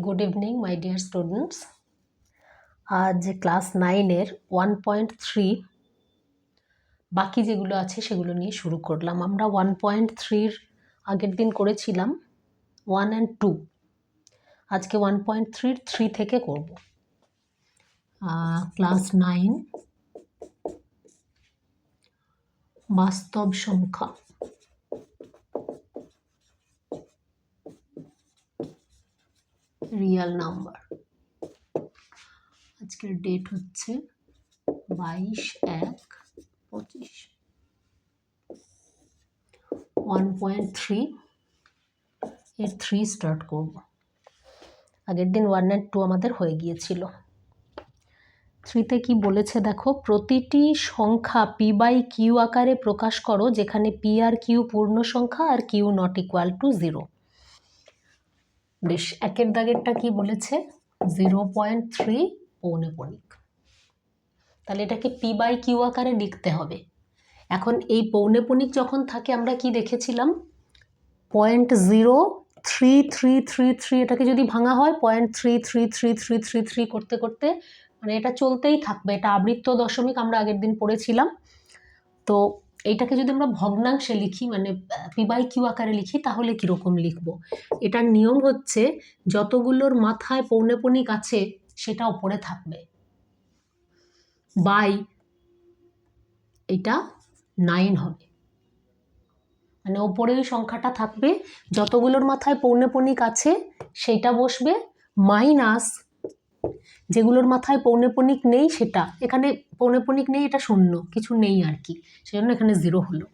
Good evening my dear students. আজ class 9-এর 1.3 বাকি যেগুলো আছে সেগুলো নিয়ে শুরু করলাম। আমরা 1.3-র আগের দিন করেছিলাম 1 and 2, আজকে 1.3-র 3 থেকে করব। ক্লাস 9 বাস্তব সংখ্যা। Real number. আজকের ডেট হচ্ছে 22/1/25। 1.3 এর 3 স্টার্ট করব। আগের দিন 1 and 2 আমাদের হয়ে গিয়েছিল। 3তে কি বলেছে দেখো, প্রতিটি সংখ্যা p/q আকারে প্রকাশ করো যেখানে p আর q পূর্ণ সংখ্যা আর q নট ইকুয়াল টু 0। বেশ, একের দাগেরটা কি বলেছে, 0.3 পৌনেপণিক। তাহলে এটাকে p/q আকারে লিখতে হবে। এখন এই পৌনেপণিক যখন থাকে আমরা কি দেখেছিলাম, 0.03333, এটাকে যদি ভাঙা হয় 0.33333 করতে করতে মানে এটা চলতেই থাকবে। এটা আবৃত্ত দশমিক আমরা আগের দিন পড়েছিলাম। তো এইটাকে যদি আমরা ভগ্নাংশে লিখি মানে p/q আকারে লিখি তাহলে কীরকম লিখব? এটার নিয়ম হচ্ছে যতগুলোর মাথায় পৌনেপণিক আছে সেটা ওপরে থাকবে, বাই এটা 9 হবে। মানে ওপরে ওই সংখ্যাটা থাকবে, যতগুলোর মাথায় পৌনেপণিক আছে সেইটা বসবে, মাইনাস যেগুলোর মাথায় পৌনেপণিক নেই সেটা, এখানে পৌনেপণিক নেই, এটা শূন্য, কিছু নেই আর কি, সেজন্য এখানে 0 হলো।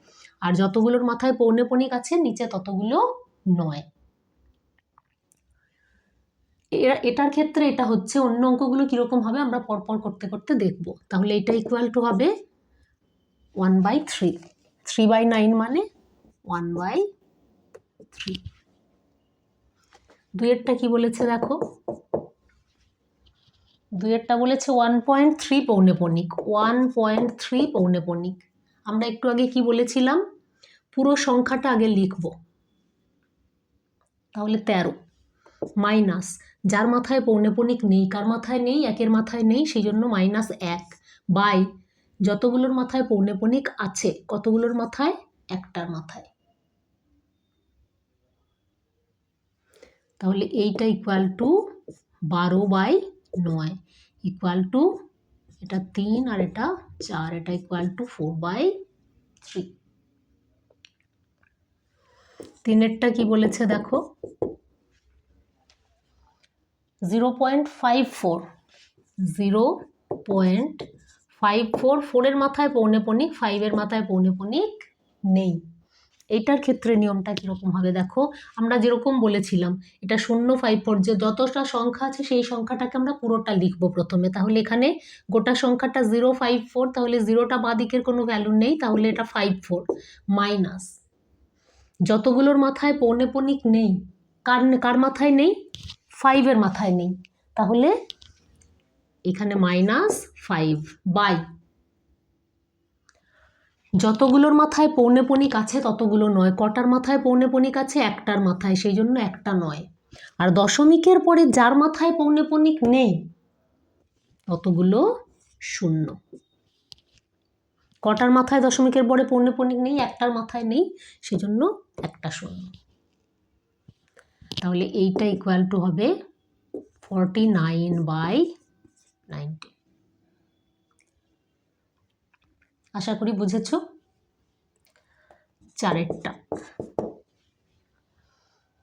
আর যতগুলোর মাথায় পৌনেপণিক আছে নিচে ততগুলো 9। এটার ক্ষেত্রে এটা হচ্ছে, অন্য অঙ্কগুলো কীরকম হবে আমরা পরপর করতে করতে দেখব। তাহলে এটা ইকুয়াল টু হবে 1/3। 3/9 মানে 1/3। দুইয়েরটা কি বলেছে দেখো, দুইয়েরটা বলেছে 1.3 পৌনেপণিক। 1.3 পৌনেপণিক। আমরা একটু আগে কি বলেছিলাম, পুরো সংখ্যাটা আগে লিখব। তাহলে 13 মাইনাস যার মাথায় পৌনেপণিক নেই, কার মাথায় নেই, একের মাথায় নেই, সেই জন্য -1, বাই যতগুলোর মাথায় পৌনেপণিক আছে, কতগুলোর মাথায়, একটার মাথায়। তাহলে এইটা ইকুয়াল টু 12/9 ইকুয়াল টু, এটা 3 আর এটা 4, এটা ইকুয়াল টু 4/3। তিনেরটা কি বলেছে দেখো, 0.54। 0.54, 4-এর মাথায় পৌনেপণিক, 5-এর মাথায় পৌনেপণিক নেই। এইটার ক্ষেত্রে নিয়মটা কীরকম হবে দেখো, আমরা যেরকম বলেছিলাম এটা 0, 5, 4 যে যতটা সংখ্যা আছে সেই সংখ্যাটাকে আমরা পুরোটা লিখব প্রথমে। তাহলে এখানে গোটা সংখ্যাটা 0, 5, 4, তাহলে 0টা বাঁ দিকের কোনো ভ্যালু নেই, তাহলে এটা 5, 4 মাইনাস যতগুলোর মাথায় পৌনেপণিক নেই, কার মাথায় নেই, 5-এর মাথায় নেই, তাহলে এখানে -5 বাই যতগুলোর মাথায় পৌনেপণিক আছে ততগুলো 9। কটার মাথায় পৌনেপণিক আছে, একটার মাথায়, সেই জন্য একটা 9। আর দশমিকের পরে যার মাথায় পৌনেপণিক নেই ততগুলো 0। কটার মাথায় দশমিকের পরে পৌনেপণিক নেই, একটার মাথায় নেই, সেই জন্য একটা 0। তাহলে এইটা ইকুয়াল টু হবে 49/90। আশা করি বুঝেছ।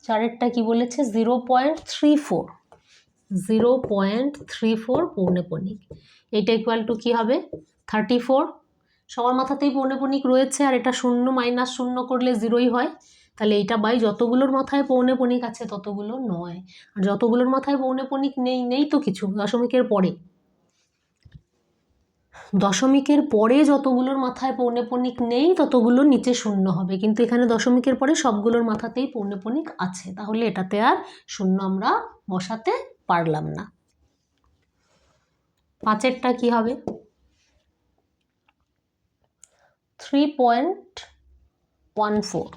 চারেরটা কি বলেছে, 0.34। 0.34 পৌনেপণিক। এটা ইকুয়াল টু কি হবে, 34। সবার মাথাতেই পৌনেপণিক রয়েছে আর এটা 0, -0 করলে 0ই হয়। তাহলে এইটা বাই যতগুলোর মাথায় পৌনেপণিক আছে ততগুলো 9, আর যতগুলোর মাথায় পৌনেপণিক নেই তো কিছু, দশমিকের পরে যতগুলোর মাথায় পৌনেপণিক নেই ততগুলো নিচে 0 হবে, কিন্তু এখানে দশমিকের পরে সবগুলোর মাথাতেই পৌনেপণিক আছে, তাহলে এটাতে আর 0 আমরা বসাতে পারলাম না। 5এরটা কি হবে, 3.14।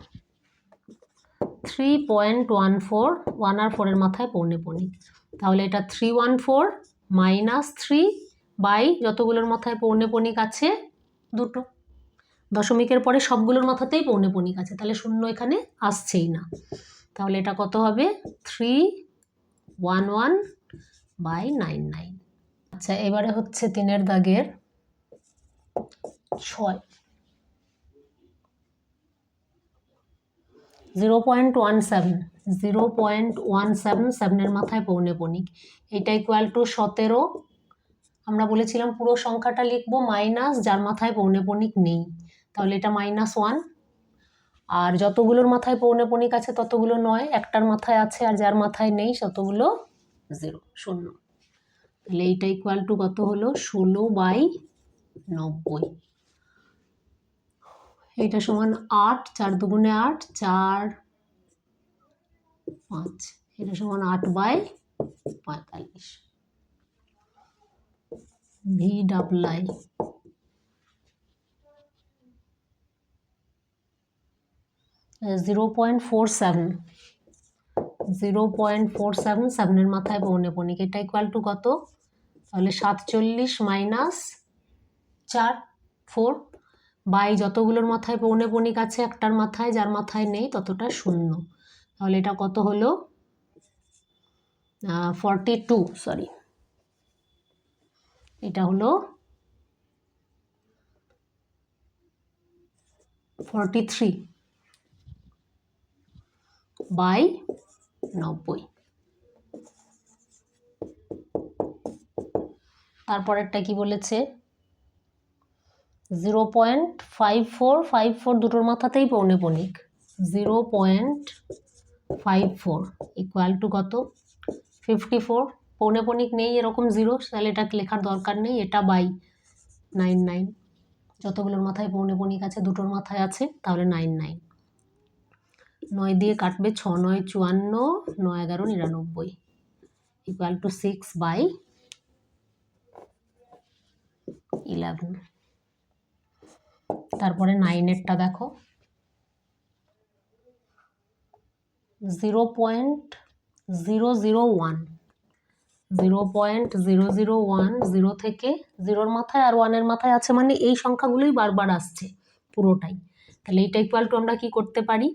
3.14, 1 আর 4-এর মাথায় পৌনেপণিক। তাহলে এটা 314 মাইনাস 3 বাই যতগুলোর মাথায় পৌনেপণিক আছে দুটো, দশমিকের পরে সবগুলোর মাথাতেই পৌনেপণিক আছে, তাহলে শূন্য এখানে আসছেই না। তাহলে এটা কত হবে 311 বাই 99। আচ্ছা, এবারে হচ্ছে 3 দাগের 6, 0.17, 0.17 7-এর মাথায় পৌনেপণিক, এটা ইকুয়াল টু 17। আমরা বলেছিলাম পুরো সংখ্যাটা লিখবো মাইনাস যার মাথায় পৌনেপণিক নেই, তাহলে এটা -1। আর যতগুলোর মাথায় পৌনেপণিক আছে ততগুলো 9, একটার মাথায় আছে আর যার মাথায় নেই ততগুলো 0, 0। তাহলে এইটা ইকুয়াল টু কত হলো 16/90। এইটা সমান 8, 4 দুগুণে 8, 4 5, এটা সমান 8/45। VII 0.47, 0.47 7-এর মাথায় পৌনেপণিক, এটা ইকুয়াল টু কত, তাহলে 47 মাইনাস 4 4 বাই যতগুলোর মাথায় পৌনেপণিক আছে একটার মাথায়, যার মাথায় নেই ততটা 0। তাহলে এটা কত হলো 42, সরি এটা হলো 43/90। তারপরেরটা কি বলেছে 0.5454 দুটোর মাথাতেই পৌনেপণিক, 0.54 ইকুয়াল টু কত 54, পৌনেপণিক নেই এরকম 0, তাহলে এটা লেখার দরকার নেই, এটা বাই 99, যতগুলোর মাথায় পৌনেপণিক আছে দুটোর মাথায় আছে, তাহলে 99। 9 দিয়ে কাটবে, 6 9 54, 9 11 99 ইকুয়াল টু 6/11। তারপরে 9-এরটা দেখো 0.001, 0.001, 0 থেকে 0-র মাথায় আর 1-এর মাথায় আছে, মানে এই সংখ্যাগুলোই বারবার আসছে পুরোটাই। তাহলে এইটা ইকুয়াল টু আমরা কি করতে পারি,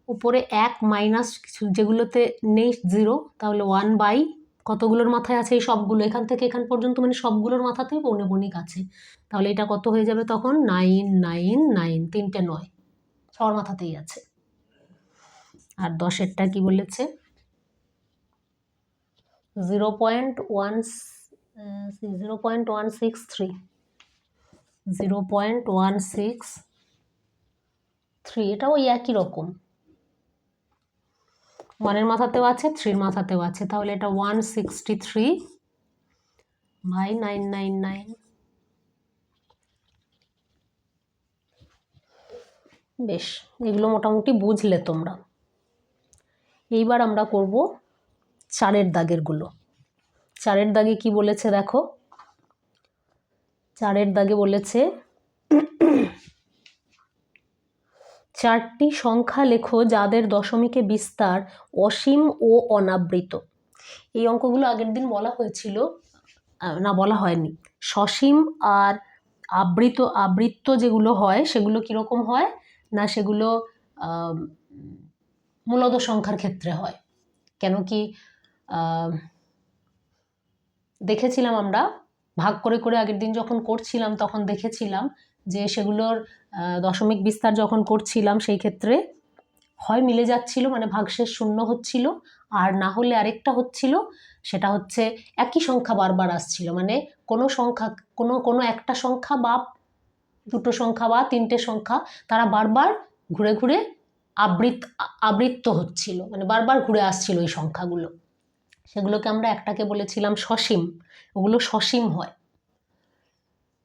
উপরে 1 মাইনাস যেগুলোতে নেই 0, তাহলে 1 বাই কতগুলোর মাথায় আছে এই সবগুলো, এখান থেকে এখান পর্যন্ত মানে সবগুলোর মাথাতেই পৌনেপণিক আছে, তাহলে এটা কত হয়ে যাবে তখন 999, 3টে 9, 6-র মাথাতেই আছে। আর 10-এরটা কি বলেছে 0.163, 0.163, এটা ওই একই রকম, 1-এর মাথাতেও আছে 3-র মাথাতেও আছে, তাহলে এটা 163/999। বেশ, এগুলো মোটামুটি বুঝলে তোমরা। এইবার আমরা করব 4-এর দাগের গুলো। 4-এর দাগে কি বলেছে দেখো, 4-এর দাগে বলেছে 4টি সংখ্যা লেখো যাদের দশমিকে বিস্তার অসীম ও অনাবৃত। এই অঙ্কগুলো আগের দিন বলা হয়েছিল, না বলা হয়নি। সসীম আর আবৃত্ত যেগুলো হয় সেগুলো কীরকম হয় না, সেগুলো মূলদ সংখ্যার ক্ষেত্রে হয়। কেন কি দেখেছিলাম আমরা ভাগ করে করে আগের দিন যখন করছিলাম তখন দেখেছিলাম যে সেগুলোর দশমিক বিস্তার যখন করছিলাম সেই ক্ষেত্রে হয় মিলে যাচ্ছিল, মানে ভাগশেষ শূন্য হচ্ছিল, আর না হলে আরেকটা হচ্ছিল, সেটা হচ্ছে একই সংখ্যা বারবার আসছিল, মানে কোনো সংখ্যা কোনো একটা সংখ্যা বা দুটো সংখ্যা বা 3টে সংখ্যা তারা বারবার ঘুরে ঘুরে আবৃত্ত হচ্ছিল, মানে বারবার ঘুরে আসছিল ওই সংখ্যাগুলো, সেগুলোকে আমরা একটাকে বলেছিলাম সসীম। ওগুলো সসীম হয়,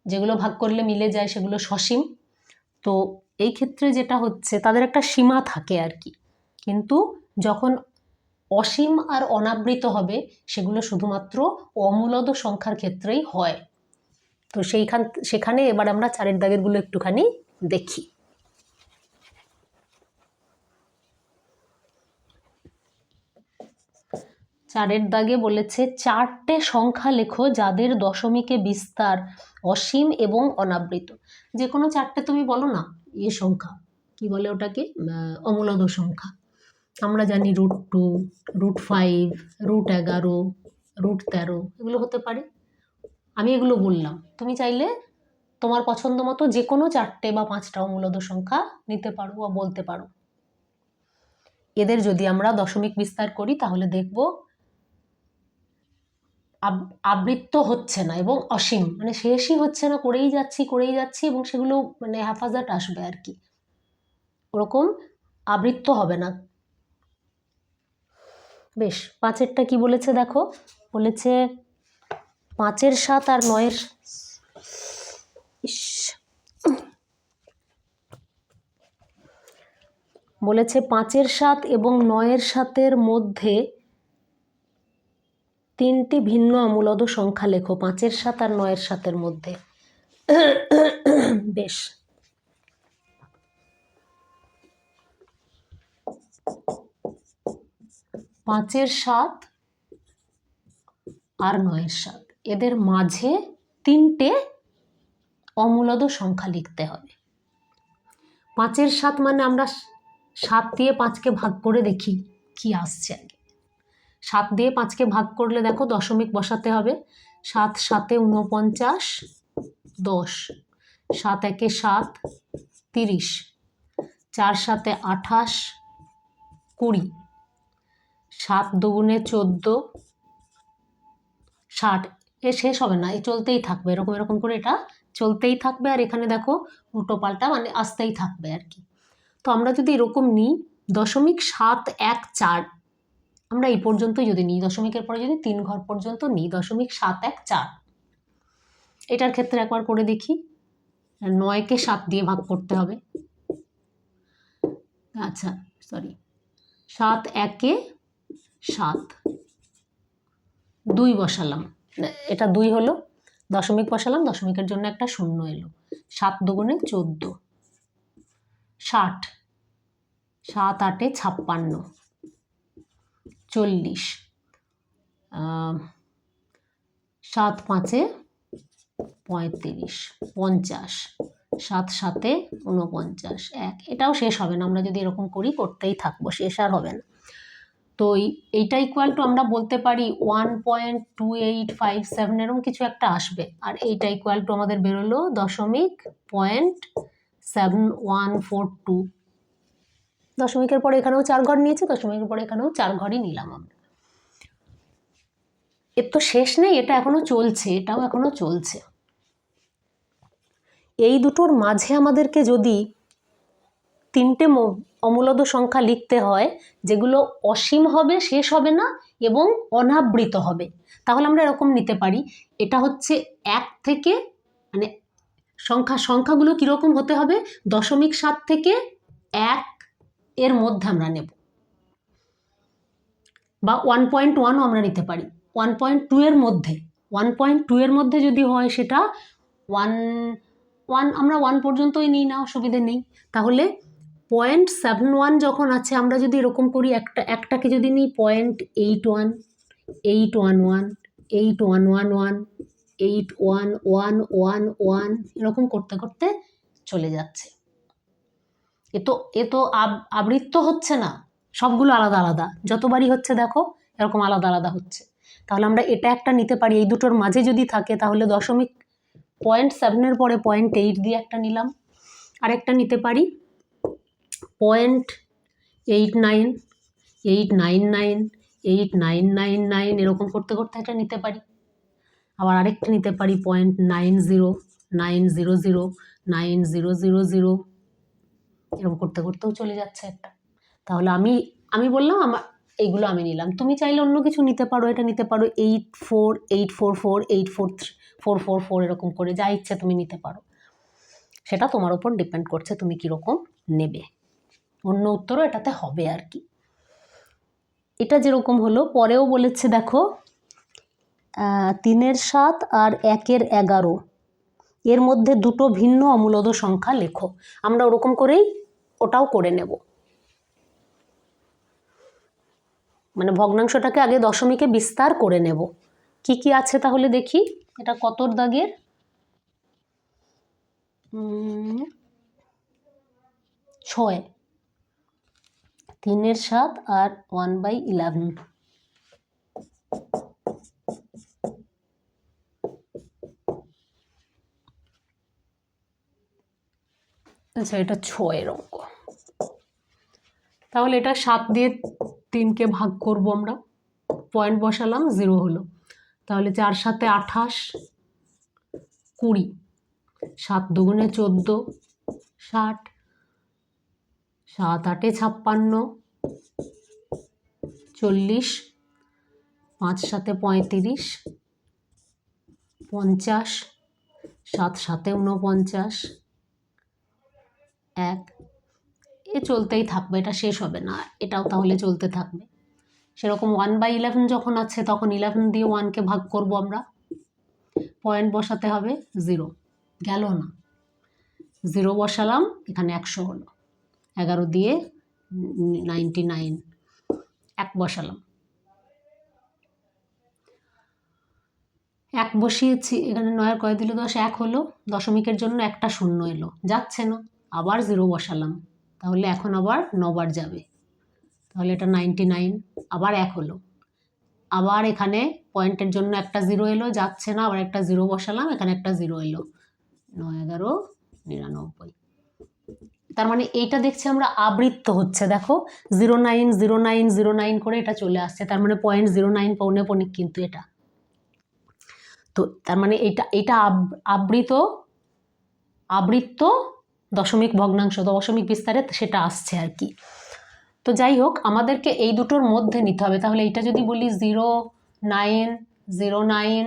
যেগুলো ভাগ করলে মিলে যায় সেগুলো সসীম। তো এই ক্ষেত্রে যেটা হচ্ছে তাদের একটা সীমা থাকে আর কি, কিন্তু যখন অসীম আর অনাবৃত হবে সেগুলো শুধুমাত্র অমূলদ সংখ্যার ক্ষেত্রেই হয়। তো সেখানে এবার আমরা 4-এর দাগেরগুলো একটুখানি দেখি। 4-এর দাগে বলেছে 4টে সংখ্যা লেখো যাদের দশমিকে বিস্তার অসীম এবং অনাবৃত। যে কোনো 4টে তুমি বলো না, সংখ্যা কি বলে ওটাকে, অমূলদ সংখ্যা। আমরা জানি √2, √5, √11, √13 এগুলো হতে পারে। আমি এগুলো বললাম, তুমি চাইলে তোমার পছন্দ মতো যে কোনো 4টে বা 5টা অমূলদ সংখ্যা নিতে পারো বা বলতে পারো। এদের যদি আমরা দশমিক বিস্তার করি তাহলে দেখব আবৃত্ত হচ্ছে না এবং অসীম, মানে শেষই হচ্ছে না, করেই যাচ্ছি এবং সেগুলো মানে হাফাজাট আসবে আর কি, ওরকম আবৃত্ত হবে না। বেশ, 5এরটা কি বলেছে দেখো, বলেছে 5-এর 7 আর 9-এর বলেছে 5-এর 7 এবং 9-এর 7-এর মধ্যে 3টি ভিন্ন অমূলদ সংখ্যা লেখো। 5-এর 7 আর 9-এর 7-এর মধ্যে। বেশ, পাঁচের 7 আর 9-এর 7 এদের মাঝে 3টে অমূলদ সংখ্যা লিখতে হবে। 5-এর 7 মানে আমরা 7 দিয়ে 5কে ভাগ করে দেখি কি আসছে। আগে 7 দিয়ে 5কে ভাগ করলে দেখো দশমিক বসাতে হবে। 7 7 49, 10, 7 1 7, 30, 4 7 28, 20, 7 2 14, 60। এ শেষ হবে না, এ চলতেই থাকবে, এরকম করে এটা চলতেই থাকবে। আর এখানে দেখো উল্টো পাল্টা মানে আসতেই থাকবে আর কি। তো আমরা যদি এরকম নিই 0.714, আমরা এই পর্যন্ত যদি নিই, দশমিকের পরে যদি 3 ঘর পর্যন্ত নিই, 0.714, এটার ক্ষেত্রে একবার করে দেখি। 9কে 7 দিয়ে ভাগ করতে হবে। আচ্ছা সরি, 7 1 7, 2 বসালাম, এটা 2 হলো, দশমিক বসালাম, দশমিকের জন্য একটা 0 এলো। 7 2 14, 60, 7 8 56, 40, 7 5 35, 50, 7 7 49, 1। এটাও শেষ হবে না, আমরা যদি এরকম করি করতেই থাকবো, শেষ আর হবে না। তো এইটা ইকুয়াল টু আমরা বলতে পারি 1.2857 এরকম কিছু একটা আসবে। আর এইটা ইকুয়াল টু আমাদের বেরোলো 0.7142। দশমিকের পরে এখানেও 4 ঘর নিয়েছি, দশমিকের পরে এখানেও 4 ঘরই নিলাম আমরা। এর তো শেষ নেই, এটা এখনো চলছে, এটাও এখনো চলছে। এই দুটোর মাঝে আমাদেরকে যদি 3টে অমূলদ সংখ্যা লিখতে হয় যেগুলো অসীম হবে, শেষ হবে না এবং অনাবৃত হবে, তাহলে আমরা এরকম নিতে পারি। এটা হচ্ছে 1 থেকে, মানে সংখ্যাগুলো কীরকম হতে হবে, 0.7 থেকে 1 এর মধ্যে আমরা নেব, বা 1.1ও আমরা নিতে পারি। 1.2 এর মধ্যে, 1.2 এর মধ্যে যদি হয় সেটা 1 আমরা 1 পর্যন্তই নিই না, অসুবিধে নেই। তাহলে 0.71 যখন আছে, আমরা যদি এরকম করি, একটাকে যদি নিই 0.81, 811, 8111, 8111, এরকম করতে করতে চলে যাচ্ছে। এ তো আবৃত্ত হচ্ছে না, সবগুলো আলাদা আলাদা, যতবারই হচ্ছে দেখো এরকম আলাদা আলাদা হচ্ছে। তাহলে আমরা এটা একটা নিতে পারি, এই দুটোর মাঝে যদি থাকে তাহলে 0.7 এর পরে 0.8 দিয়ে একটা নিলাম। আরেকটা নিতে পারি 0.89, 899, 8999, এরকম করতে করতে একটা নিতে পারি। আবার আরেকটা নিতে পারি 0.90, 900, 9000, এরকম করতে করতেও চলে যাচ্ছে একটা। তাহলে আমি বললাম আমার এইগুলো আমি নিলাম, তুমি চাইলে অন্য কিছু নিতে পারো, এটা নিতে পারো 84, 844, 844, এরকম করে যা ইচ্ছে তুমি নিতে পারো, সেটা তোমার উপর ডিপেন্ড করছে তুমি কীরকম নেবে। অন্য উত্তরও এটাতে হবে আর কি। এটা যেরকম হলো, পরেও বলেছে দেখো 3-এর 7 আর 1-এর 11 এর মধ্যে 2টো ভিন্ন অমূলদ সংখ্যা লেখো। আমরা ওরকম করেই ওটাও করে নেব। মানে ভগ্নাংশটাকে আগে দশমিকে বিস্তার করে নেব। কি কি আছে তাহলে দেখি, এটা কতর দাগের? 6, 3 এর 7 আর 1/11। আচ্ছা, এটা 6 অঙ্ক। তাহলে এটা 7 দিয়ে 3কে ভাগ করব আমরা, পয়েন্ট বসালাম, 0 হলো। তাহলে 4 7 28, 20, 7 2 14, 60, 7 8 56, 40, 5 7 35, 50, 7 7 49, 1। এ চলতেই থাকবে, এটা শেষ হবে না, এটাও তাহলে চলতে থাকবে। সেরকম 1/11 যখন আছে তখন 11 দিয়ে 1কে ভাগ করব আমরা, পয়েন্ট বসাতে হবে, 0 গেল না, 0 বসালাম, এখানে 100 হলো। 11 দিয়ে 99, 1 বসালাম, 1 বসিয়েছি, এখানে 9 কয় দিল 10, 1 হলো, দশমিকের জন্য একটা 0 এলো, যাচ্ছে না, আবার 0 বসালাম, তাহলে এখন আবার 9 বার যাবে, তাহলে এটা 99, আবার 1 হলো, আবার এখানে পয়েন্টের জন্য একটা 0 এলো, যাচ্ছে না, আবার একটা 0 বসালাম, এখানে একটা 0 এলো, 9 11 99। তার মানে এইটা দেখছি আমরা আবৃত্ত হচ্ছে, দেখো 09 09 09 করে এটা চলে আসছে, তার মানে 0.09 পৌনে কিন্তু এটা। তো তার মানে এটা আবৃত্ত দশমিক ভগ্নাংশ, দশমিক বিস্তারে সেটা আসছে আর কি। তো যাই হোক, আমাদেরকে এই দুটোর মধ্যে নিতে হবে। তাহলে এইটা যদি বলি 09 09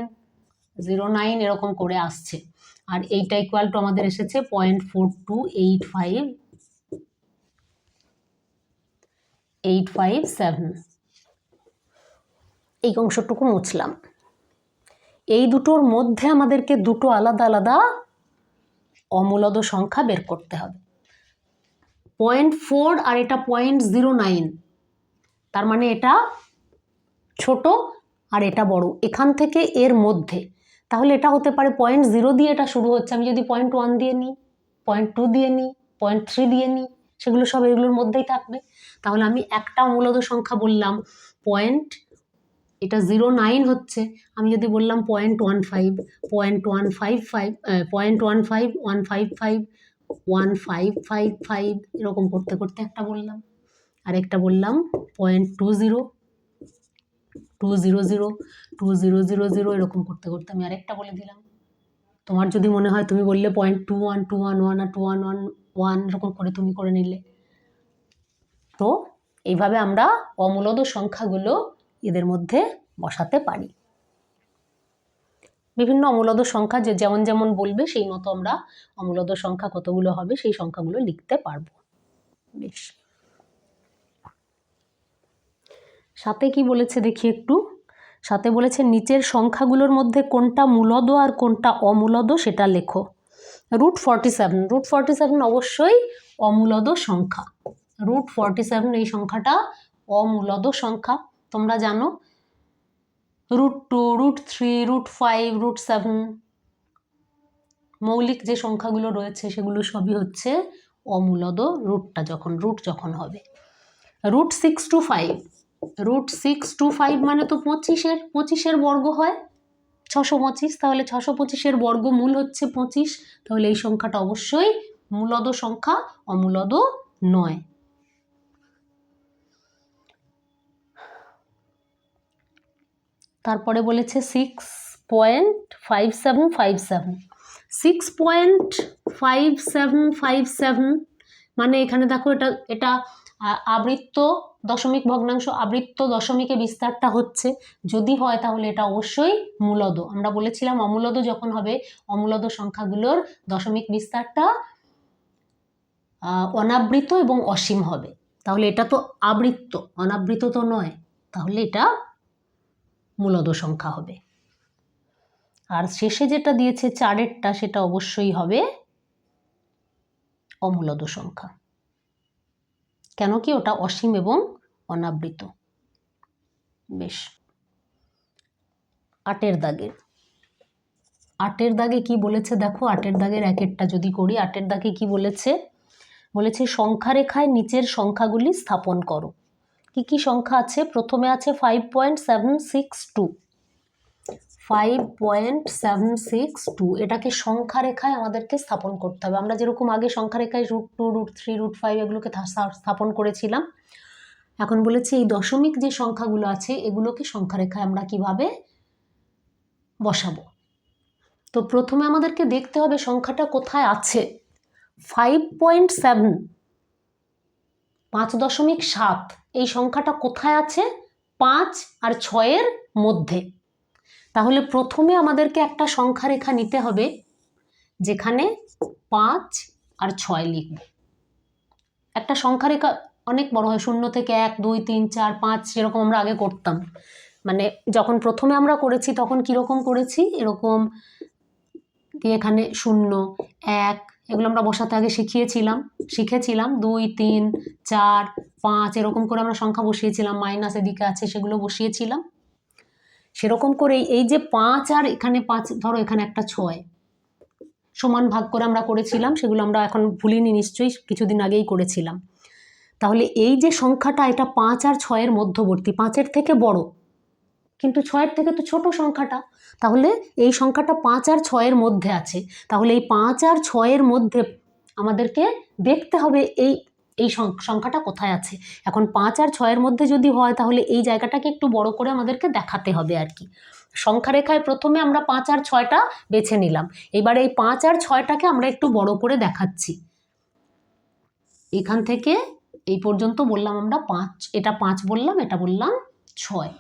09 এরকম করে আসছে, আর এইটা ইকুয়াল টু আমাদের এসেছে 0.42857। এই অংশটুকু মুছলাম। এই দুটোর মধ্যে আমাদেরকে দুটো আলাদা আলাদা অমূলদ সংখ্যা বের করতে হবে। 0.4 আর এটা 0.09, তার মানে এটা ছোট আর এটা বড়, এখান থেকে এর মধ্যে। তাহলে এটা হতে পারে 0.0 দিয়ে এটা শুরু হচ্ছে, আমি যদি 0.1 দিয়ে নিই, 0.2 দিয়ে নিই, 0.3 দিয়ে নিই, সেগুলো সব এগুলোর মধ্যেই থাকবে। তাহলে আমি একটা অমূলদ সংখ্যা বললাম এটা 09 হচ্ছে, আমি যদি বললাম 0.15, 0.155, 0.15, 155, 1555, এরকম করতে করতে একটা বললাম, আরেকটা বললাম 0.20, 200, 2000, এরকম করতে করতে আমি আরেকটা বলে দিলাম। তোমার যদি মনে হয় তুমি বললে 0.21, 211 আর 2111 এরকম করে তুমি করে নিলে। তো এইভাবে আমরা অমূলদ সংখ্যাগুলো এদের মধ্যে বসাতে পারি। বিভিন্ন অমূলদ সংখ্যা যেমন যেমন বলবে সেই মতো আমরা অমূলদ সংখ্যা কতগুলো হবে সেই সংখ্যাগুলো লিখতে পারবো। বেশ, সাথে কি বলেছে দেখি একটু। সাথে বলেছে নিচের সংখ্যাগুলোর মধ্যে কোনটা মূলদ আর কোনটা অমূলদ সেটা লেখো। √47 অবশ্যই অমূলদ সংখ্যা। √47 এই সংখ্যাটা অমূলদ সংখ্যা, তোমরা জানো। √2, √3, √5, √7 মৌলিক যে সংখ্যাগুলো রয়েছে সেগুলো সবই হচ্ছে অমূলদ রুট যখন হবে। √625 মানে তো 25-এর বর্গ হয় 625, তাহলে 625-এর বর্গমূল হচ্ছে 25, তাহলে এই সংখ্যাটা অবশ্যই মূলদ সংখ্যা, অমূলদ নয়। তারপরে বলেছে 6.5757, 6.5757 মানে এখানে দেখো এটা আবৃত্ত দশমিক ভগ্নাংশ, আবৃত্ত দশমিকে বিস্তারটা হচ্ছে, যদি হয় তাহলে এটা অবশ্যই মূলদ। আমরা বলেছিলাম অমূলদ যখন হবে, অমূলদ সংখ্যাগুলোর দশমিক বিস্তারটা অনাবৃত এবং অসীম হবে। তাহলে এটা তো আবৃত্ত, অনাবৃত তো নয়, তাহলে এটা মূলদ সংখ্যা হবে। আর শেষে যেটা দিয়েছে 4-এরটা সেটা অবশ্যই হবে অমূলদ সংখ্যা, কেন কি ওটা অসীম এবং অনাবৃত। বেশ, 8-এর দাগে কি বলেছে দেখো, 8-এর দাগের একেরটা যদি করি, 8-এর দাগে কি বলেছে, বলেছে সংখ্যা রেখায় নিচের সংখ্যাগুলি স্থাপন করো। কি কি সংখ্যা আছে? প্রথমে আছে 5.762, 5.762, এটাকে সংখ্যা রেখায় আমাদেরকে স্থাপন করতে হবে। আমরা যেরকম আগে সংখ্যা রেখায় √2, √3, √5 এগুলোকে স্থাপন করেছিলাম, এখন বলেছে এই দশমিক যে সংখ্যাগুলো আছে এগুলোকে সংখ্যা রেখায় আমরা কিভাবে বসাবো। তো প্রথমে আমাদেরকে দেখতে হবে সংখ্যাটা কোথায় আছে। 5.7, 5.7 এই সংখ্যাটা কোথায় আছে? 5 আর 6-এর মধ্যে। তাহলে প্রথমে আমাদেরকে একটা সংখ্যা রেখা নিতে হবে যেখানে 5 আর 6 লিখব। একটা সংখ্যা রেখা অনেক বড় হয়, 0 থেকে 1, 2, 3, 4, 5 যেরকম আমরা আগে করতাম। মানে যখন প্রথমে আমরা করেছি তখন কীরকম করেছি, এরকম দিয়ে এখানে 0, 1 এগুলো আমরা বসাতে আগে শিখেছিলাম। 2, 3, 4, 5 এরকম করে আমরা সংখ্যা বসিয়েছিলাম, মাইনাস এদিকে আছে সেগুলো বসিয়েছিলাম। সেরকম করেই এই যে 5 আর এখানে 5, ধরো এখানে একটা 6 সমান ভাগ করে আমরা করেছিলাম, সেগুলো আমরা এখন ভুলিনি নিশ্চয়ই, কিছুদিন আগেই করেছিলাম। তাহলে এই যে সংখ্যাটা এটা 5 আর 6-এর মধ্যবর্তী, 5-এর থেকে বড় কিন্তু 6-এর থেকে তো ছোট সংখ্যাটা। তাহলে এই সংখ্যাটা 5 আর 6-এর মধ্যে আছে। তাহলে এই 5 আর 6-এর মধ্যে আমাদেরকে দেখতে হবে এই সংখ্যাটা কোথায় আছে। এখন 5 আর 6-এর মধ্যে যদি হয় তাহলে এই জায়গাটাকে একটু বড় করে আমাদেরকে দেখাতে হবে আর কি। সংখ্যা রেখায় প্রথমে আমরা 5 আর 6টা বেছে নিলাম, এবার এই 5 আর 6টাকে আমরা একটু বড় করে দেখাচ্ছি। এখান থেকে এই পর্যন্ত বললাম আমরা 5, এটা 5 বললাম, এটা বললাম 6।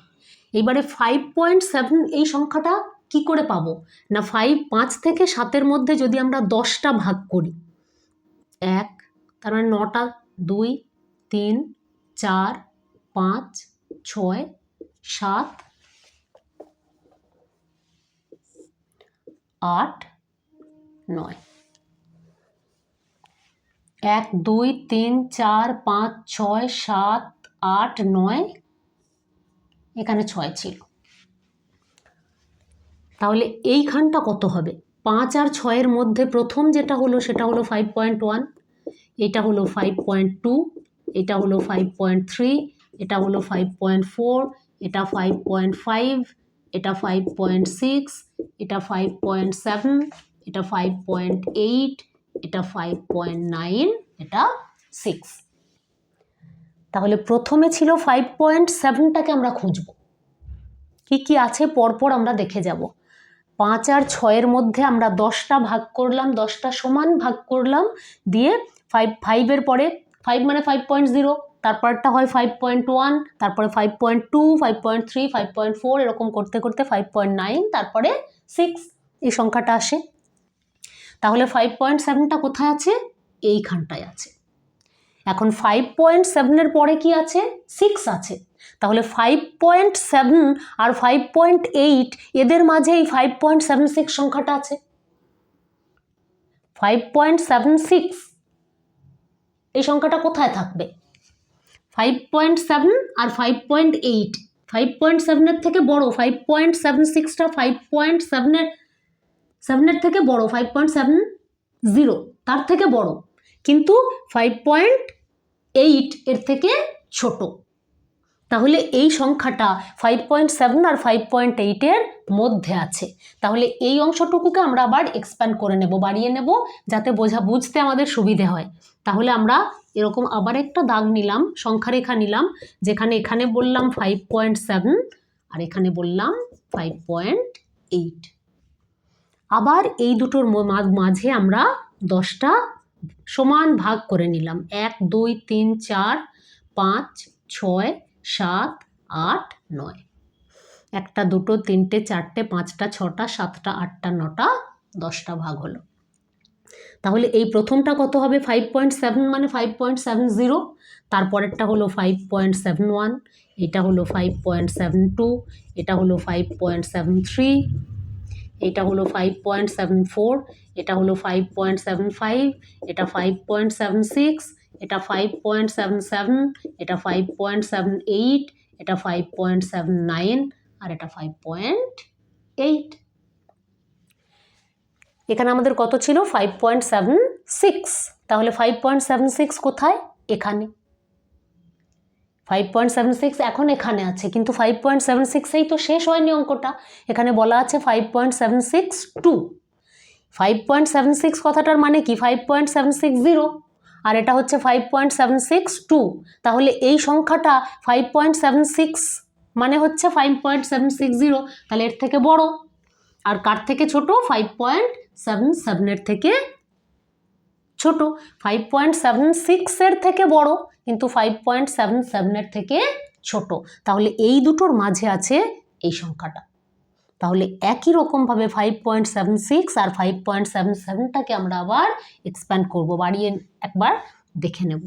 এবারে 5.7 এই সংখ্যাটা কি করে পাবো না, 5 থেকে 7-এর মধ্যে যদি আমরা 10টা ভাগ করি, 1 তার মানে 9টা, 2, 3, 4, 5, 6, 7, 8, 9, 1, 2, 3, 4, 5, 6, 7, 8, 9, এখানে 6 ছিল। তাহলে এইখানটা কত হবে? 5 আর 6-এর মধ্যে প্রথম যেটা হলো সেটা হলো 5.1, এটা হলো 5.2, এটা হলো 5.3, এটা হলো 5.4, এটা 5.5, এটা 5.6, এটা 5.7, এটা 5.8, এটা 5.9, এটা 6। তাহলে প্রথমে ছিল 5.7টাকে আমরা খুঁজব, কি কি আছে পরপর আমরা দেখে যাব। 5 আর 6-এর মধ্যে আমরা 10টা ভাগ করলাম, 10টা সমান ভাগ করলাম, দিয়ে 5-এর পরে 5 মানে 5.0, তারপরটা হয় 5.1, তারপরে 5.2, 5.3, 5.4 এরকম করতে করতে 5.9, তারপরে 6 এই সংখ্যাটা আসে। তাহলে 5.7টা কোথায় আছে? এইখানটায় আছে। এখন 5.7-এর পরে কি আছে? 6 আছে। তাহলে 5.7 আর 5.8 এদের মাঝে এই 5.76 সংখ্যাটা আছে। 5.76 এই সংখ্যাটা কোথায় থাকবে? 5.7 আর 5.8, 5.7-এর থেকে বড়, 5.76টা 5.7-এর থেকে বড়, 5.70 তার থেকে বড়, কিন্তু 5.8 এর থেকে ছোট। তাহলে এই সংখ্যাটা 5.7 আর 5.8-এর মধ্যে আছে। তাহলে এই অংশটুকুকে আমরা আবার এক্সপ্যান্ড করে নেব, বাড়িয়ে নেব, যাতে বুঝতে আমাদের সুবিধে হয়। তাহলে আমরা এরকম আবার একটা দাগ নিলাম, সংখ্যা রেখা নিলাম, যেখানে এখানে বললাম 5.7 আর এখানে বললাম 5.8। আবার এই দুটোর মাঝে আমরা 10টা সমান ভাগ করে নিলাম, 1, 2, 3, 4, 5, 6, 7, 8, 9, 1টা, 2টো, 3টে, 4টে, 5টা, 6টা, 7টা, 8টা, 9টা, 10টা ভাগ হলো। তাহলে এই প্রথমটা কত হবে? 5.7 মানে 5.70, তারপরেরটা হলো 5.71, এটা হলো 5.72, এটা হলো 5.73, এটা হলো 5.74, এটা হলো 5.75, এটা 5.76, এটা 5.77, এটা 5.78, এটা 5.79 আর এটা 5.8। এখানে আমাদের কত ছিল 5.76, তাহলে 5.76 কোথায়? এখানে 5.76 এখন এখানে আছে, কিন্তু 5.76এই তো শেষ হয়নি অঙ্কটা, এখানে বলা আছে 5.762। 5.76 কথাটার মানে কি 5.760, আর এটা হচ্ছে 5.762, তাহলে এই সংখ্যাটা 5.76 মানে হচ্ছে 5.760, তাহলে এর থেকে বড়। আর কার থেকে ছোট? 5.77 এর থেকে ছোট। 5.76 এর থেকে বড়, কিন্তু 5.77 এর থেকে ছোট, তাহলে এই দুটোর মাঝে আছে এই সংখ্যাটা। তাহলে একই রকমভাবে 5.76 আর 5.77টাকে আমরা আবার এক্সপ্যান্ড করব, বাড়িয়ে একবার দেখে নেব।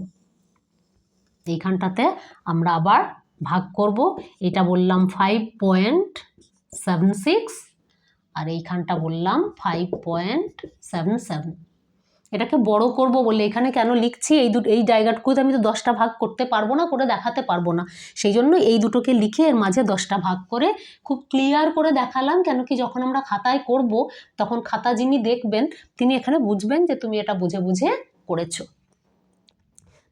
এইখানটাতে আমরা আবার ভাগ করব, এটা বললাম 5.76 আর এইখানটা বললাম 5.77। এটাকে বড় করব বলে এখানে কেন লিখছি, এই জায়গাটুকুতে আমি তো 10টা ভাগ করতে পারবো না, করে দেখাতে পারবো না, সেই জন্য এই দুটোকে লিখে এর মাঝে 10টা ভাগ করে খুব ক্লিয়ার করে দেখালাম। কেন কি যখন আমরা খাতায় করব তখন খাতা যিনি দেখবেন তিনি এখানে বুঝবেন যে তুমি এটা বুঝে বুঝে করেছো।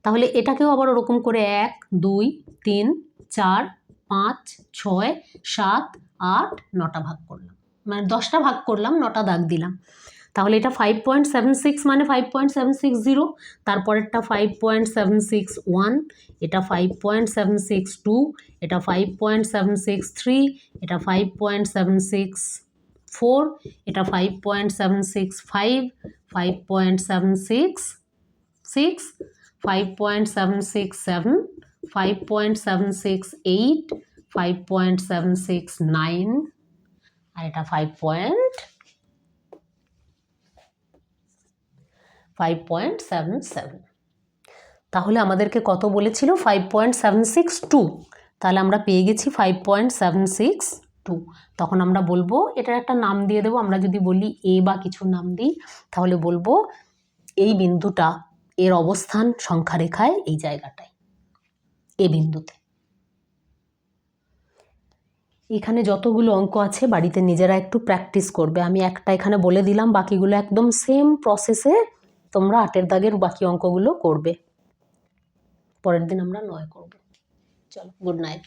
তাহলে এটাকেও আবার ওরকম করে 1 2 3 4 5 6 7 8 9টা ভাগ করলাম, মানে 10টা ভাগ করলাম, 9টা দাগ দিলাম। তাহলে এটা 5.76 মানে 5.760, তারপরেরটা 5.761, এটা 5.762, এটা 5.763, এটা 5.764, এটা 5.765, 5.766, 5.767, 5.768, 5.769 আর এটা 5.77। তাহলে আমাদেরকে কত বলেছিল 5.762, তাহলে আমরা পেয়ে গেছি 5.762। তখন আমরা বলবো এটার একটা নাম দিয়ে দেবো, আমরা যদি বলি এ বা কিছু নাম দিই তাহলে বলবো এই বিন্দুটা এর অবস্থান সংখ্যা রেখায় এই জায়গাটায়, এ বিন্দুতে। এখানে যতগুলো অঙ্ক আছে বাড়িতে নিজেরা একটু প্র্যাকটিস করবে, আমি একটা এখানে বলে দিলাম, বাকিগুলো একদম সেম প্রসেসে তোমরা 8 দাগের বাকি অঙ্কগুলো করবে। পরের দিন আমরা 9 করব। চলো, গুড নাইট।